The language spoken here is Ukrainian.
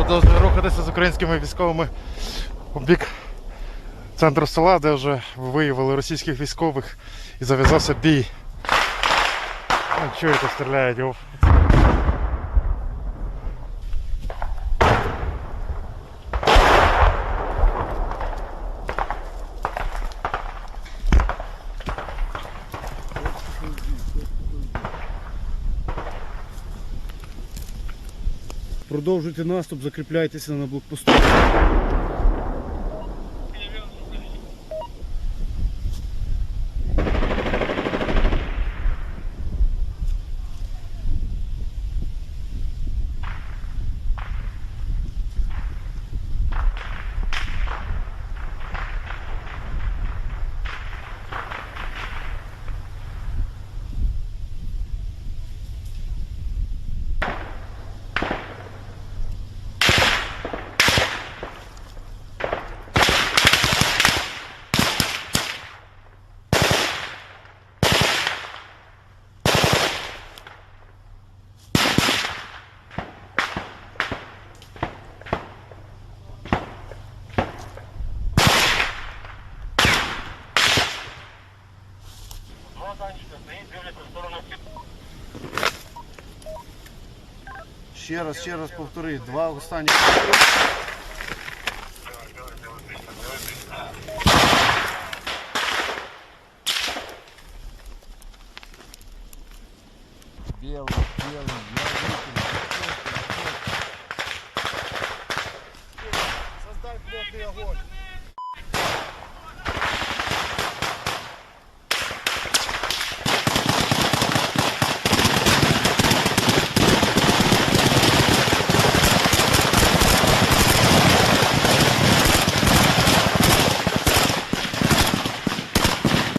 продовжую рухатися з українськими військовими у бік центру села, де вже виявили російських військових і зав'язався бій. Чуєте, стріляють. Продовжуйте наступ, закріпляйтеся на блокпосту. Ще раз повтори, два останні. Белый. Создай плотный огонь.